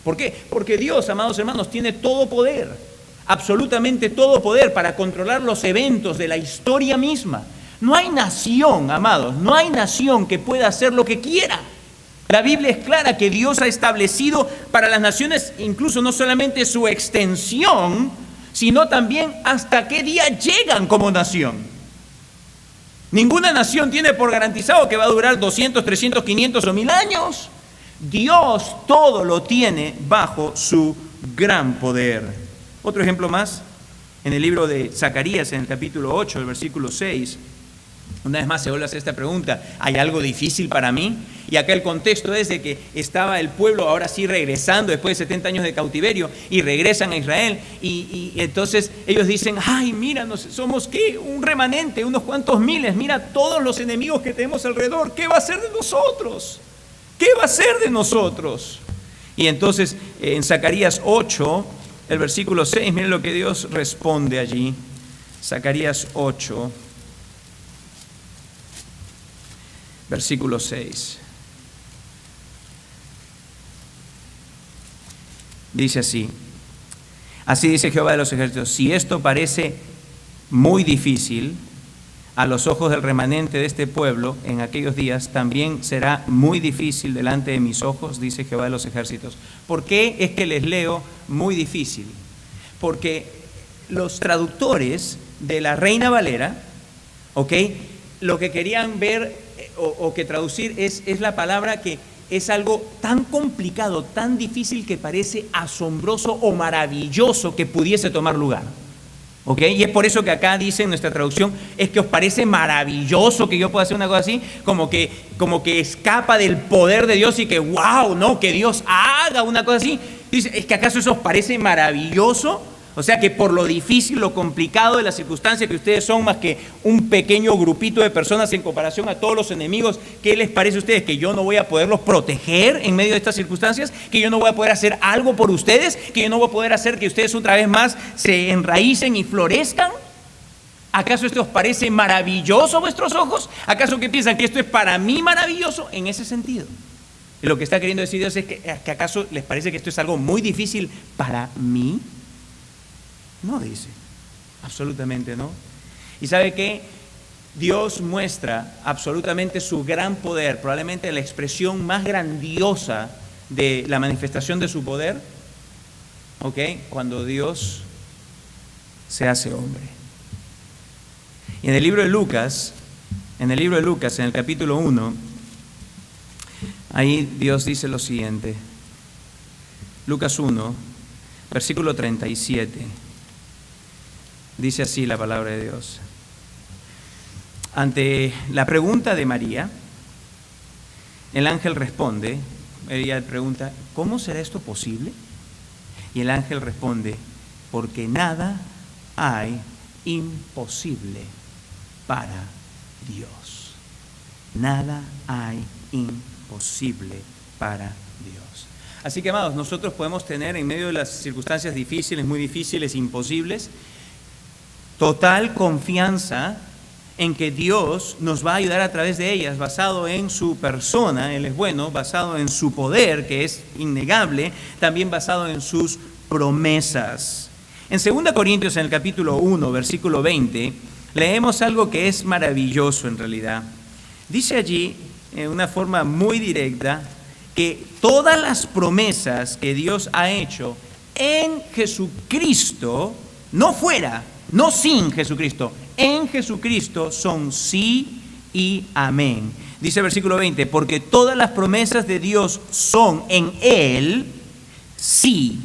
[SPEAKER 1] ¿Por qué? Porque Dios, amados hermanos, tiene todo poder, absolutamente todo poder para controlar los eventos de la historia misma. No hay nación, amados, no hay nación que pueda hacer lo que quiera. La Biblia es clara que Dios ha establecido para las naciones incluso no solamente su extensión, sino también hasta qué día llegan como nación. Ninguna nación tiene por garantizado que va a durar 200, 300, 500 o 1000 años. Dios todo lo tiene bajo su gran poder. Otro ejemplo más, en el libro de Zacarías, en el capítulo 8, el versículo 6, una vez más se vuelve a hacer esta pregunta, ¿hay algo difícil para mí? Y acá el contexto es de que estaba el pueblo ahora sí regresando después de 70 años de cautiverio y regresan a Israel y entonces ellos dicen, ay, mira, somos ¿qué? Un remanente, unos cuantos miles, mira todos los enemigos que tenemos alrededor, ¿qué va a ser de nosotros? ¿Qué va a ser de nosotros? Y entonces en Zacarías 8, el versículo 6, miren lo que Dios responde allí. Zacarías 8, versículo 6. Dice así, así dice Jehová de los ejércitos, si esto parece muy difícil a los ojos del remanente de este pueblo en aquellos días, también será muy difícil delante de mis ojos, dice Jehová de los ejércitos. ¿Por qué es que les leo muy difícil? Porque los traductores de la Reina Valera, ¿ok?, lo que querían ver o que traducir es la palabra que es algo tan complicado, tan difícil que parece asombroso o maravilloso que pudiese tomar lugar. ¿Ok? Y es por eso que acá dice en nuestra traducción, es que os parece maravilloso que yo pueda hacer una cosa así, como que escapa del poder de Dios y que wow, no, que Dios haga una cosa así. Dice, ¿es que acaso eso os parece maravilloso? O sea que por lo difícil, lo complicado de la circunstancia, que ustedes son más que un pequeño grupito de personas en comparación a todos los enemigos, ¿qué les parece a ustedes? ¿Que yo no voy a poderlos proteger en medio de estas circunstancias? ¿Que yo no voy a poder hacer algo por ustedes? ¿Que yo no voy a poder hacer que ustedes otra vez más se enraícen y florezcan? ¿Acaso esto os parece maravilloso a vuestros ojos? ¿Acaso que piensan que esto es para mí maravilloso? En ese sentido. Y lo que está queriendo decir Dios es que ¿acaso les parece que esto es algo muy difícil para mí? No, dice, absolutamente no. ¿Y sabe qué? Dios muestra absolutamente su gran poder, probablemente la expresión más grandiosa de la manifestación de su poder, ¿ok? Cuando Dios se hace hombre. Y en el libro de Lucas, en el capítulo 1, ahí Dios dice lo siguiente. Lucas 1, versículo 37. Dice así la palabra de Dios. Ante la pregunta de María, el ángel responde, ella pregunta, ¿cómo será esto posible? Y el ángel responde, porque nada hay imposible para Dios. Nada hay imposible para Dios. Así que, amados, nosotros podemos tener en medio de las circunstancias difíciles, muy difíciles, imposibles, total confianza en que Dios nos va a ayudar a través de ellas, basado en su persona, Él es bueno, basado en su poder, que es innegable, también basado en sus promesas. En 2 Corintios, en el capítulo 1, versículo 20, leemos algo que es maravilloso en realidad. Dice allí, en una forma muy directa, que todas las promesas que Dios ha hecho en Jesucristo, no fuera, no sin Jesucristo, en Jesucristo son sí y amén. Dice el versículo 20, porque todas las promesas de Dios son en Él sí,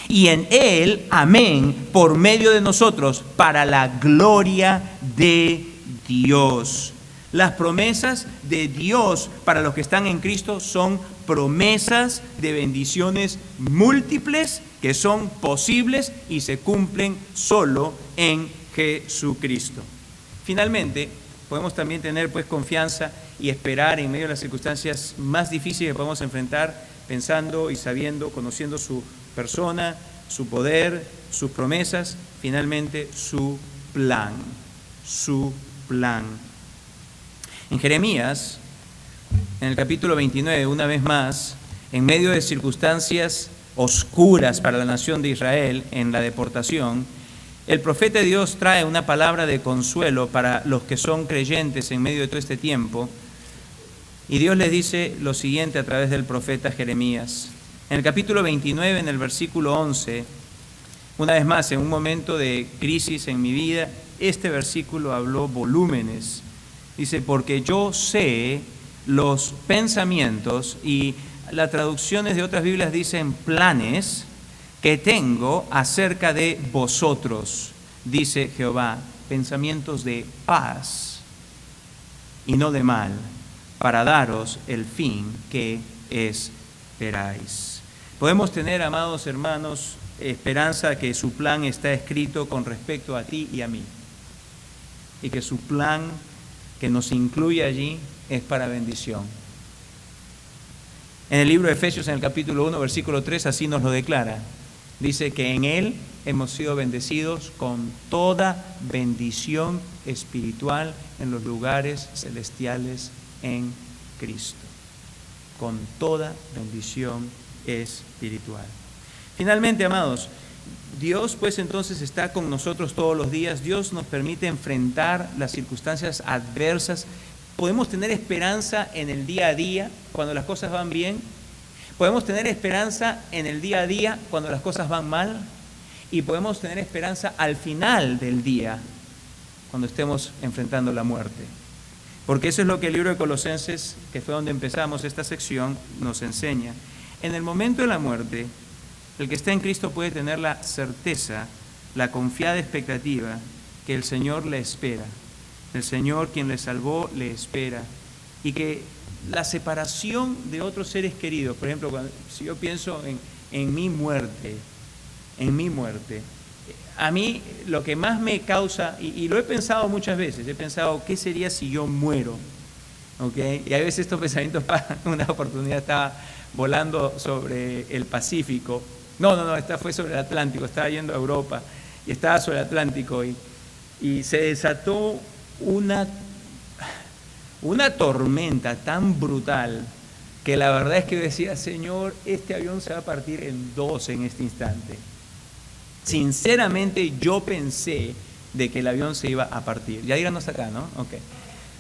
[SPEAKER 1] y en Él amén, por medio de nosotros, para la gloria de Dios. Las promesas de Dios para los que están en Cristo son promesas de bendiciones múltiples que son posibles y se cumplen solo en Jesucristo. Finalmente, podemos también tener pues confianza y esperar en medio de las circunstancias más difíciles que podemos enfrentar, pensando y sabiendo, conociendo su persona, su poder, sus promesas, finalmente su plan, su plan. En Jeremías, en el capítulo 29, una vez más, en medio de circunstancias oscuras para la nación de Israel en la deportación, el profeta de Dios trae una palabra de consuelo para los que son creyentes en medio de todo este tiempo. Y Dios les dice lo siguiente a través del profeta Jeremías. En el capítulo 29, en el versículo 11, una vez más, en un momento de crisis en mi vida, este versículo habló volúmenes. Dice, porque yo sé los pensamientos, y las traducciones de otras Biblias dicen planes, que tengo acerca de vosotros, dice Jehová, pensamientos de paz y no de mal, para daros el fin que esperáis. Podemos tener, amados hermanos, esperanza que su plan está escrito con respecto a ti y a mí, y que su plan que nos incluye allí es para bendición. En el libro de Efesios, en el capítulo 1, versículo 3, así nos lo declara. Dice que en Él hemos sido bendecidos con toda bendición espiritual en los lugares celestiales en Cristo. Con toda bendición espiritual. Finalmente, amados, Dios pues entonces está con nosotros todos los días. Dios nos permite enfrentar las circunstancias adversas. Podemos tener esperanza en el día a día cuando las cosas van bien. Podemos tener esperanza en el día a día cuando las cosas van mal. Y podemos tener esperanza al final del día cuando estemos enfrentando la muerte. Porque eso es lo que el libro de Colosenses, que fue donde empezamos esta sección, nos enseña. En el momento de la muerte, el que está en Cristo puede tener la certeza, la confiada expectativa que el Señor le espera. El Señor, quien le salvó, le espera. Y que la separación de otros seres queridos, por ejemplo, si yo pienso en mi muerte, a mí lo que más me causa, y lo he pensado muchas veces, he pensado, ¿qué sería si yo muero? ¿Okay? Y a veces estos pensamientos pasan. Una oportunidad estaba volando sobre el Pacífico. No, esta fue sobre el Atlántico, estaba yendo a Europa y estaba sobre el Atlántico y se desató una tormenta tan brutal que la verdad es que decía, Señor, este avión se va a partir en dos en este instante. Sinceramente yo pensé de que el avión se iba a partir. Ya díganos acá, ¿no?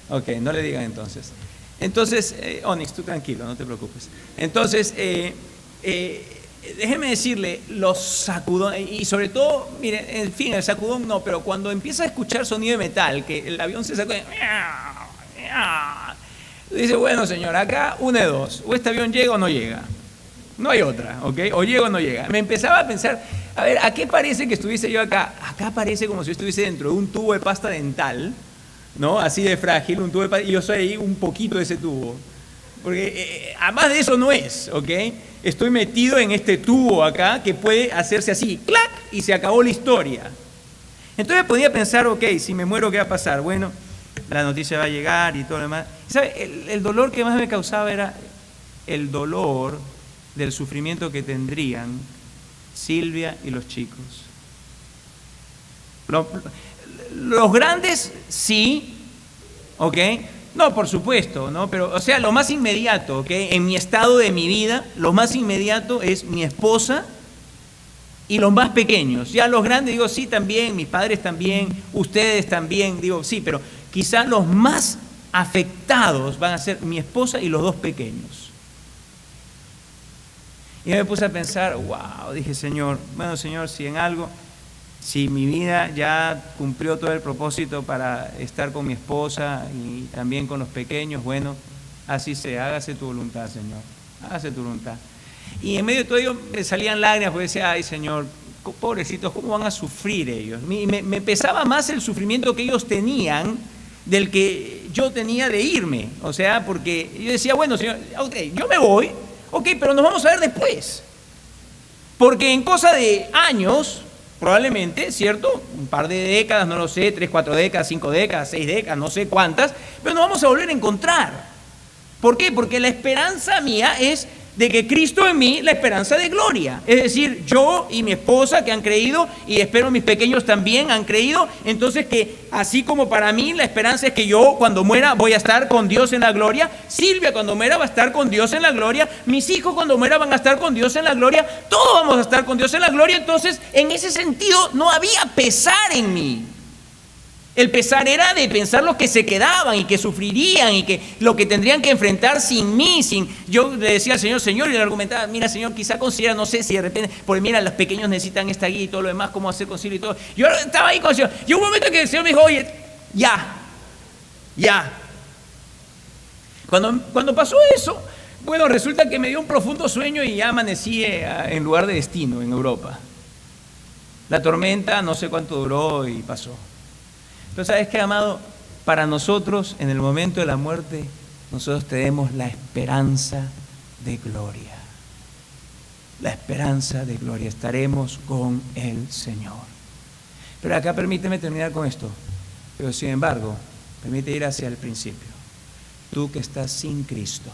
[SPEAKER 1] Ok, no le digan entonces. Entonces, Onyx, tú tranquilo, no te preocupes. Entonces, déjeme decirle, los sacudones, y sobre todo, miren, en fin, el sacudón no, pero cuando empieza a escuchar sonido de metal, que el avión se sacude, dice, bueno, señor, acá una de dos, o este avión llega o no llega. No hay otra, ¿ok? O llega o no llega. Me empezaba a pensar, a ver, ¿a qué parece que estuviese yo acá? Acá parece como si yo estuviese dentro de un tubo de pasta dental, ¿no? Así de frágil, un tubo de pasta, y yo soy ahí un poquito de ese tubo. Porque además de eso no es, ¿ok? Estoy metido en este tubo acá que puede hacerse así, ¡clac! Y se acabó la historia. Entonces podía pensar, ok, si me muero, ¿qué va a pasar? Bueno, la noticia va a llegar y todo lo demás. ¿Sabe? El dolor que más me causaba era el dolor del sufrimiento que tendrían Silvia y los chicos. Los grandes sí, ¿ok? No, por supuesto, ¿no? Pero, o sea, lo más inmediato, ¿ok? En mi estado de mi vida, lo más inmediato es mi esposa y los más pequeños. Ya los grandes, digo, sí, también, mis padres también, ustedes también, digo, sí, pero quizás los más afectados van a ser mi esposa y los dos pequeños. Y me puse a pensar, wow, dije, Señor, bueno, Señor, si mi vida ya cumplió todo el propósito para estar con mi esposa y también con los pequeños, bueno, así sea, hágase tu voluntad, Señor, hágase tu voluntad. Y en medio de todo ello me salían lágrimas, porque decía, ay, Señor, pobrecitos, ¿cómo van a sufrir ellos? Me pesaba más el sufrimiento que ellos tenían del que yo tenía de irme. O sea, porque yo decía, bueno, Señor, ok, yo me voy, ok, pero nos vamos a ver después. Porque en cosa de años, probablemente, ¿cierto? Un par de décadas, no lo sé, 3, 4 décadas, 5 décadas, 6 décadas, no sé cuántas, pero nos vamos a volver a encontrar. ¿Por qué? Porque la esperanza mía es de que Cristo en mí, la esperanza de gloria. Es decir, yo y mi esposa que han creído, y espero mis pequeños también han creído, entonces que así como para mí la esperanza es que yo cuando muera voy a estar con Dios en la gloria, Silvia cuando muera va a estar con Dios en la gloria, mis hijos cuando muera van a estar con Dios en la gloria, todos vamos a estar con Dios en la gloria. Entonces en ese sentido no había pesar en mí. El pesar era de pensar los que se quedaban y que sufrirían y que lo que tendrían que enfrentar sin mí, yo le decía al Señor, Señor, y le argumentaba, mira, Señor, quizá considera, no sé si de repente, porque mira, los pequeños necesitan esta guía y todo lo demás, cómo hacer concilio y todo. Yo estaba ahí con el Señor. Y un momento que el Señor me dijo, oye, ya. Cuando pasó eso, bueno, resulta que me dio un profundo sueño y ya amanecí en lugar de destino, en Europa. La tormenta no sé cuánto duró y pasó. Pero ¿sabes qué, amado? Para nosotros, en el momento de la muerte, nosotros tenemos la esperanza de gloria. La esperanza de gloria. Estaremos con el Señor. Pero acá permíteme terminar con esto. Pero sin embargo, permite ir hacia el principio. Tú que estás sin Cristo.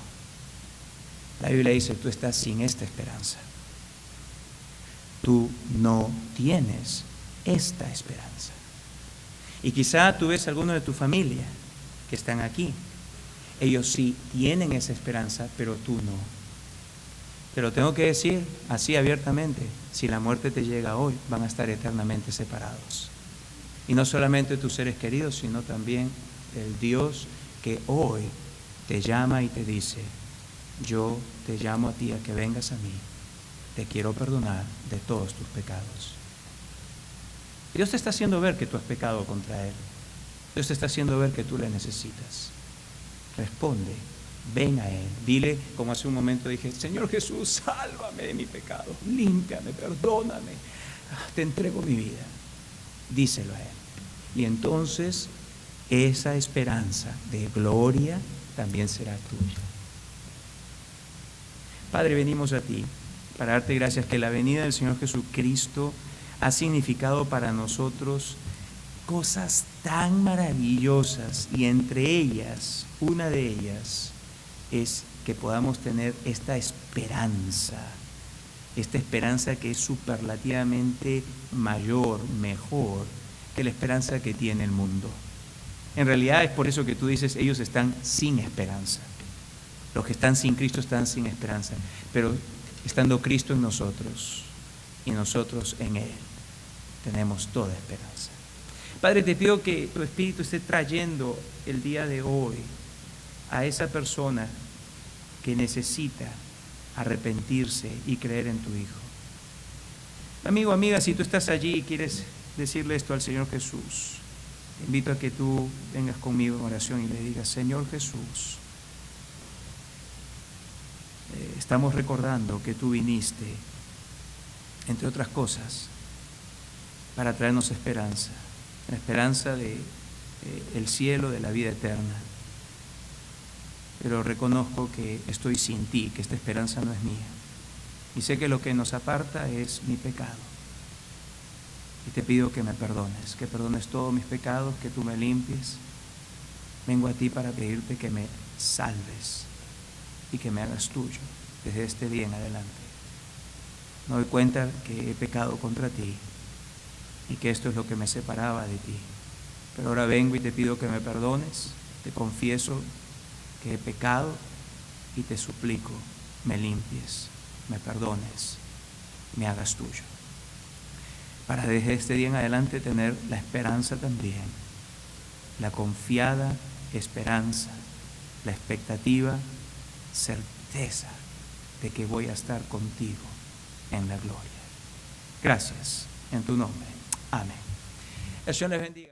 [SPEAKER 1] La Biblia dice, tú estás sin esta esperanza. Tú no tienes esta esperanza. Y quizá tú ves a algunos de tu familia que están aquí. Ellos sí tienen esa esperanza, pero tú no. Te lo tengo que decir así abiertamente. Si la muerte te llega hoy, van a estar eternamente separados. Y no solamente tus seres queridos, sino también el Dios que hoy te llama y te dice, yo te llamo a ti a que vengas a mí. Te quiero perdonar de todos tus pecados. Dios te está haciendo ver que tú has pecado contra Él. Dios te está haciendo ver que tú le necesitas. Responde, ven a Él. Dile, como hace un momento dije, Señor Jesús, sálvame de mi pecado. Límpiame, perdóname. Te entrego mi vida. Díselo a Él. Y entonces esa esperanza de gloria también será tuya. Padre, venimos a ti para darte gracias que la venida del Señor Jesucristo ha significado para nosotros cosas tan maravillosas, y entre ellas, una de ellas es que podamos tener esta esperanza que es superlativamente mayor, mejor que la esperanza que tiene el mundo. En realidad es por eso que tú dices, ellos están sin esperanza. Los que están sin Cristo están sin esperanza, pero estando Cristo en nosotros y nosotros en Él, tenemos toda esperanza. Padre, te pido que tu Espíritu esté trayendo el día de hoy a esa persona que necesita arrepentirse y creer en tu Hijo. Amigo, amiga, si tú estás allí y quieres decirle esto al Señor Jesús, te invito a que tú vengas conmigo en oración y le digas, Señor Jesús, estamos recordando que tú viniste, entre otras cosas, para traernos esperanza, la esperanza de el cielo, de la vida eterna. Pero reconozco que estoy sin ti, que esta esperanza no es mía. Y sé que lo que nos aparta es mi pecado. Y te pido que me perdones, que perdones todos mis pecados, que tú me limpies. Vengo a ti para pedirte que me salves y que me hagas tuyo desde este día en adelante. Me doy cuenta que he pecado contra ti y que esto es lo que me separaba de ti. Pero ahora vengo y te pido que me perdones, te confieso que he pecado y te suplico, me limpies, me perdones, me hagas tuyo. Para desde este día en adelante tener la esperanza también, la confiada esperanza, la expectativa, certeza de que voy a estar contigo en la gloria. Gracias, en tu nombre. Amén. El Señor les bendiga.